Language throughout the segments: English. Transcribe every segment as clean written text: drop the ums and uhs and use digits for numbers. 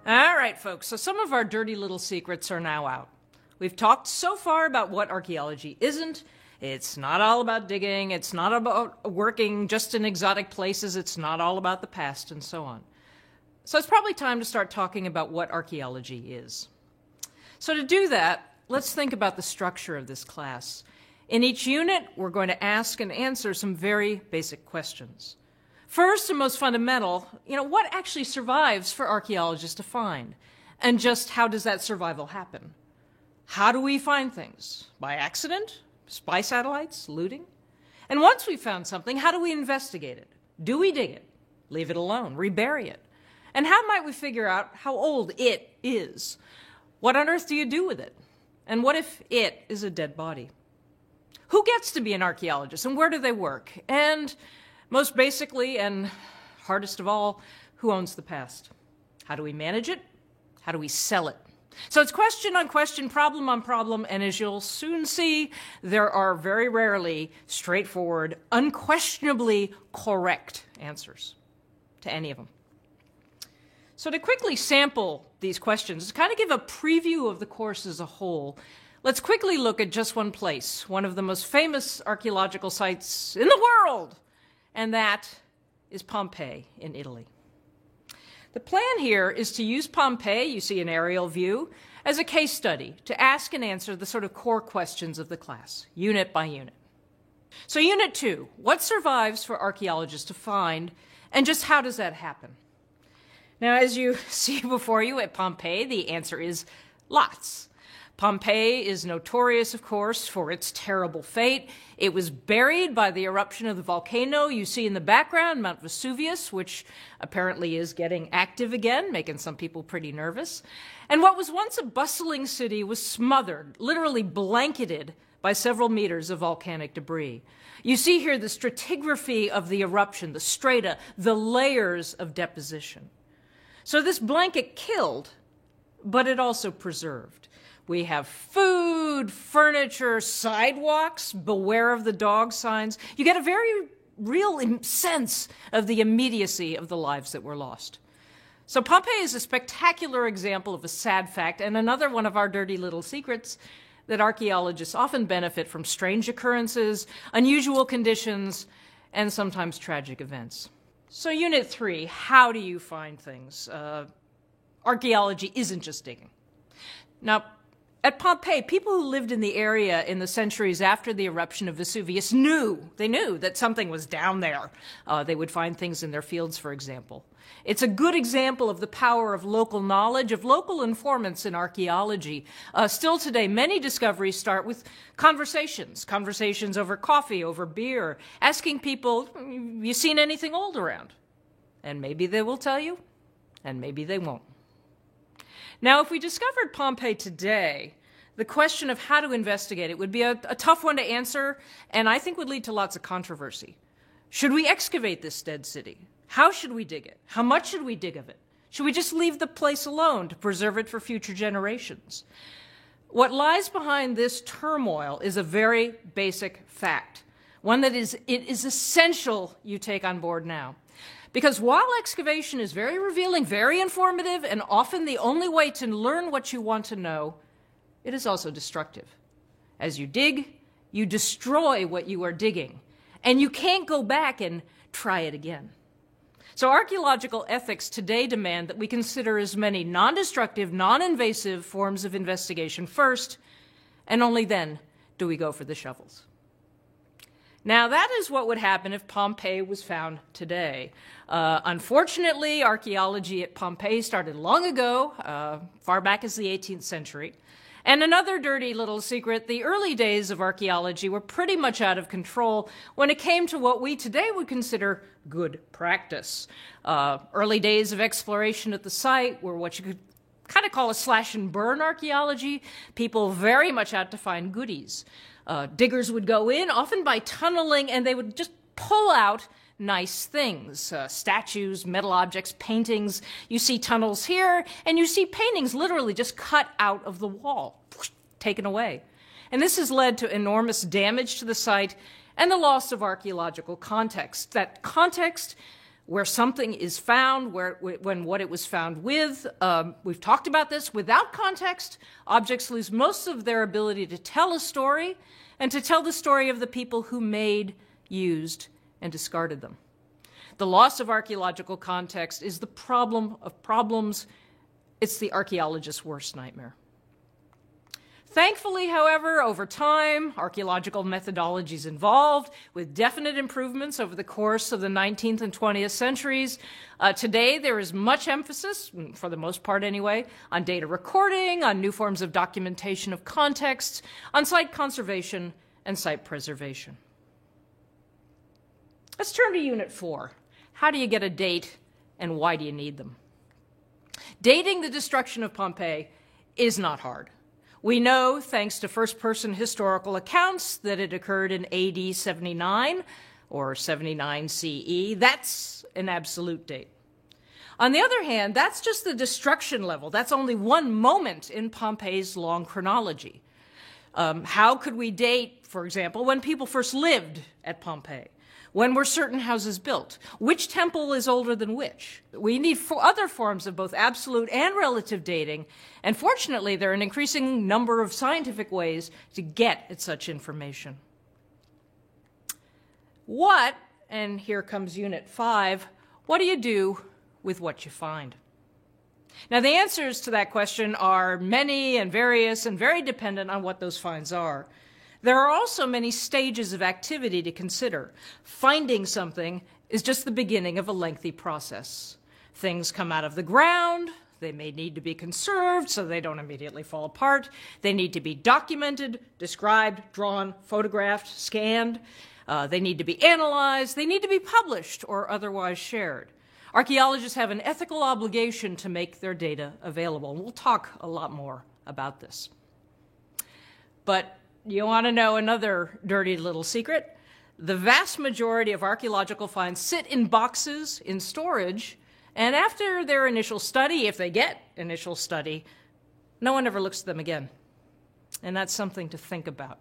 All right, folks, so some of our dirty little secrets are now out. We've talked so far about what archaeology isn't. It's not all about digging. It's not about working just in exotic places. It's not all about the past, and so on. So it's probably time to start talking about what archaeology is. So to do that, let's think about the structure of this class. In each unit, we're going to ask and answer some very basic questions. First and most fundamental, what actually survives for archaeologists to find? And just how does that survival happen? How do we find things? By accident? Spy satellites? Looting? And once we've found something, how do we investigate it? Do we dig it? Leave it alone? Rebury it? And how might we figure out how old it is? What on earth do you do with it? And what if it is a dead body? Who gets to be an archaeologist and where do they work? And most basically, and hardest of all, who owns the past? How do we manage it? How do we sell it? So it's question on question, problem on problem, and as you'll soon see, there are very rarely straightforward, unquestionably correct answers to any of them. So to quickly sample these questions, to kind of give a preview of the course as a whole, let's quickly look at just one place, one of the most famous archaeological sites in the world, and that is Pompeii in Italy. The plan here is to use Pompeii, you see an aerial view, as a case study to ask and answer the sort of core questions of the class, unit by unit. So Unit 2, what survives for archaeologists to find, and just how does that happen? Now, as you see before you at Pompeii, the answer is lots. Pompeii is notorious, of course, for its terrible fate. It was buried by the eruption of the volcano you see in the background, Mount Vesuvius, which apparently is getting active again, making some people pretty nervous. And what was once a bustling city was smothered, literally blanketed by several meters of volcanic debris. You see here the stratigraphy of the eruption, the strata, the layers of deposition. So this blanket killed, but it also preserved. We have food, furniture, sidewalks, beware of the dog signs. You get a very real sense of the immediacy of the lives that were lost. So Pompeii is a spectacular example of a sad fact and another one of our dirty little secrets that archaeologists often benefit from strange occurrences, unusual conditions, and sometimes tragic events. So Unit 3, how do you find things? Archaeology isn't just digging. Now, at Pompeii, people who lived in the area in the centuries after the eruption of Vesuvius knew that something was down there. They would find things in their fields, for example. It's a good example of the power of local knowledge, of local informants in archaeology. Still today, many discoveries start with conversations over coffee, over beer, asking people, you seen anything old around? And maybe they will tell you, and maybe they won't. Now, if we discovered Pompeii today, the question of how to investigate it would be a tough one to answer, and I think would lead to lots of controversy. Should we excavate this dead city? How should we dig it? How much should we dig of it? Should we just leave the place alone to preserve it for future generations? What lies behind this turmoil is a very basic fact, one that it is essential you take on board now. Because while excavation is very revealing, very informative, and often the only way to learn what you want to know, it is also destructive. As you dig, you destroy what you are digging, and you can't go back and try it again. So archaeological ethics today demand that we consider as many non-destructive, non-invasive forms of investigation first, and only then do we go for the shovels. Now, that is what would happen if Pompeii was found today. Unfortunately, archaeology at Pompeii started long ago, far back as the 18th century. And another dirty little secret, the early days of archaeology were pretty much out of control when it came to what we today would consider good practice. Early days of exploration at the site were what you could kind of call a slash and burn archaeology. People very much out to find goodies. Diggers would go in, often by tunneling, and they would just pull out nice things, statues, metal objects, paintings. You see tunnels here, and you see paintings literally just cut out of the wall, taken away. And this has led to enormous damage to the site and the loss of archaeological context. That context where something is found, when what it was found with. We've talked about this. Without context, objects lose most of their ability to tell a story and to tell the story of the people who made, used, and discarded them. The loss of archaeological context is the problem of problems. It's the archaeologist's worst nightmare. Thankfully, however, over time, archaeological methodologies evolved with definite improvements over the course of the 19th and 20th centuries. Today, there is much emphasis, for the most part anyway, on data recording, on new forms of documentation of contexts, on site conservation and site preservation. Let's turn to Unit 4. How do you get a date, and why do you need them? Dating the destruction of Pompeii is not hard. We know, thanks to first-person historical accounts, that it occurred in AD 79 or 79 CE. That's an absolute date. On the other hand, that's just the destruction level. That's only one moment in Pompeii's long chronology. How could we date, for example, when people first lived at Pompeii? When were certain houses built? Which temple is older than which? We need other forms of both absolute and relative dating, and fortunately, there are an increasing number of scientific ways to get at such information. What, and here comes Unit 5, what do you do with what you find? Now, the answers to that question are many and various and very dependent on what those finds are. There are also many stages of activity to consider. Finding something is just the beginning of a lengthy process. Things come out of the ground. They may need to be conserved so they don't immediately fall apart. They need to be documented, described, drawn, photographed, scanned. They need to be analyzed. They need to be published or otherwise shared. Archaeologists have an ethical obligation to make their data available, and we'll talk a lot more about this. But you want to know another dirty little secret? The vast majority of archaeological finds sit in boxes in storage, and after their initial study, if they get initial study, no one ever looks at them again. And that's something to think about.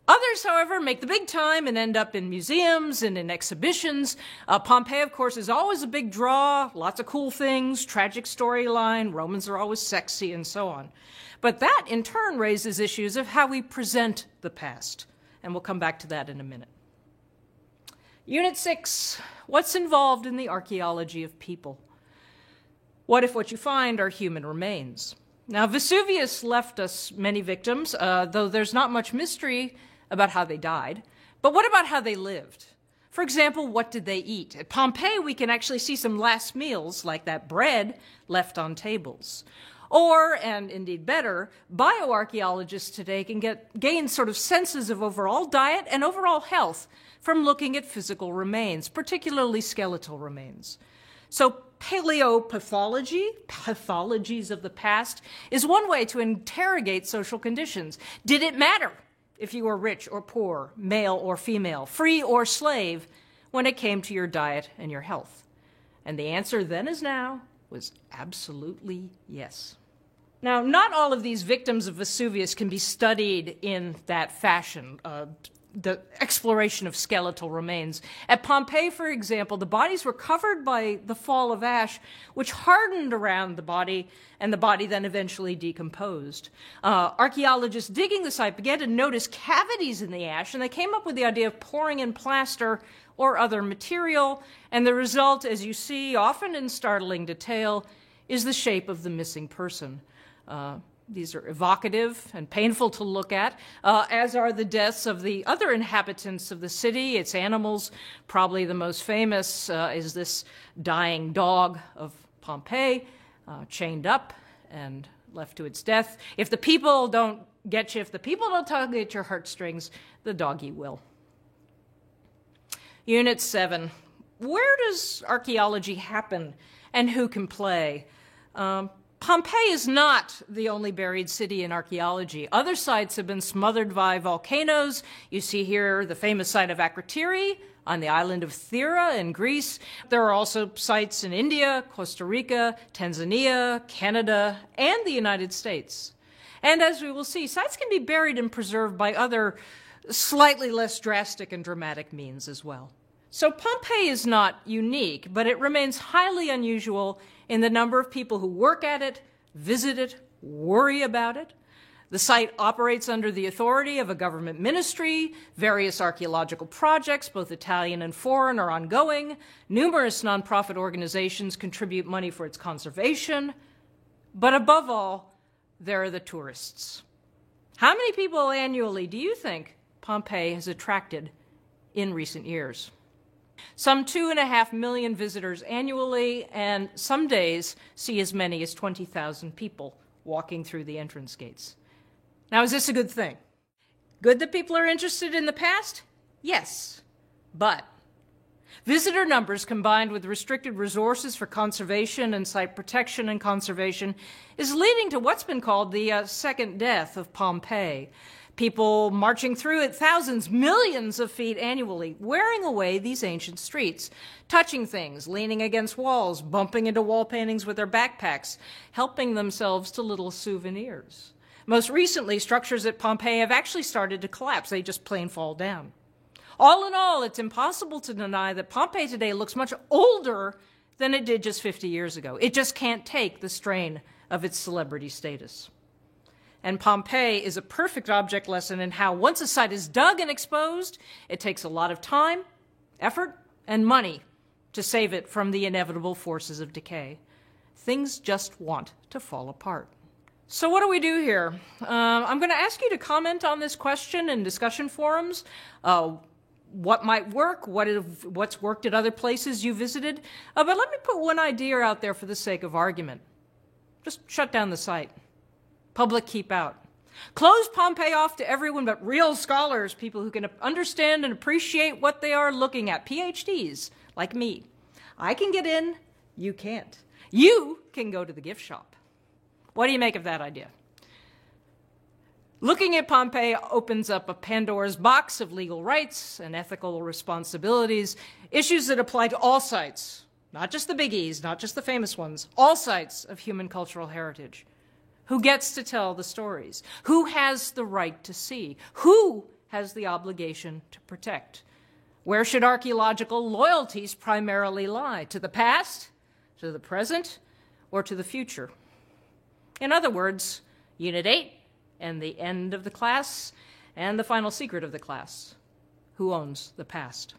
Others, however, make the big time and end up in museums and in exhibitions. Pompeii, of course, is always a big draw, lots of cool things, tragic storyline, Romans are always sexy, and so on. But that, in turn, raises issues of how we present the past, and we'll come back to that in a minute. Unit 6, what's involved in the archaeology of people? What if what you find are human remains? Now, Vesuvius left us many victims, though there's not much mystery about how they died. But what about how they lived? For example, what did they eat? At Pompeii, we can actually see some last meals, like that bread left on tables. Or, and indeed better, bioarchaeologists today can gain sort of senses of overall diet and overall health from looking at physical remains, particularly skeletal remains. So paleopathology, pathologies of the past, is one way to interrogate social conditions. Did it matter if you were rich or poor, male or female, free or slave, when it came to your diet and your health? And the answer then as now was absolutely yes. Now, not all of these victims of Vesuvius can be studied in that fashion, the exploration of skeletal remains. At Pompeii, for example, the bodies were covered by the fall of ash, which hardened around the body, and the body then eventually decomposed. Archaeologists digging the site began to notice cavities in the ash, and they came up with the idea of pouring in plaster or other material, and the result, as you see, often in startling detail, is the shape of the missing person. These are evocative and painful to look at, as are the deaths of the other inhabitants of the city, its animals. Probably the most famous is this dying dog of Pompeii, chained up and left to its death. If the people don't get you, if the people don't tug at your heartstrings, the doggy will. Unit 7. Where does archaeology happen and who can play? Pompeii is not the only buried city in archaeology. Other sites have been smothered by volcanoes. You see here the famous site of Akrotiri on the island of Thera in Greece. There are also sites in India, Costa Rica, Tanzania, Canada, and the United States. And as we will see, sites can be buried and preserved by other slightly less drastic and dramatic means as well. So Pompeii is not unique, but it remains highly unusual in the number of people who work at it, visit it, worry about it. The site operates under the authority of a government ministry. Various archaeological projects, both Italian and foreign, are ongoing. Numerous nonprofit organizations contribute money for its conservation. But above all, there are the tourists. How many people annually do you think Pompeii has attracted in recent years? Some 2.5 million visitors annually, and some days see as many as 20,000 people walking through the entrance gates. Now, is this a good thing? Good that people are interested in the past? Yes, but visitor numbers combined with restricted resources for conservation and site protection and conservation is leading to what's been called the second death of Pompeii. People marching through it thousands, millions of feet annually, wearing away these ancient streets, touching things, leaning against walls, bumping into wall paintings with their backpacks, helping themselves to little souvenirs. Most recently, structures at Pompeii have actually started to collapse. They just plain fall down. All in all, it's impossible to deny that Pompeii today looks much older than it did just 50 years ago. It just can't take the strain of its celebrity status. And Pompeii is a perfect object lesson in how once a site is dug and exposed, it takes a lot of time, effort, and money to save it from the inevitable forces of decay. Things just want to fall apart. So what do we do here? I'm going to ask you to comment on this question in discussion forums. What might work? What's worked at other places you visited? But let me put one idea out there for the sake of argument. Just shut down the site. Public keep out. Close Pompeii off to everyone but real scholars, people who can understand and appreciate what they are looking at, PhDs like me. I can get in, you can't. You can go to the gift shop. What do you make of that idea? Looking at Pompeii opens up a Pandora's box of legal rights and ethical responsibilities, issues that apply to all sites, not just the biggies, not just the famous ones, all sites of human cultural heritage. Who gets to tell the stories? Who has the right to see? Who has the obligation to protect? Where should archaeological loyalties primarily lie? To the past, to the present, or to the future? In other words, Unit 8 and the end of the class and the final secret of the class. Who owns the past?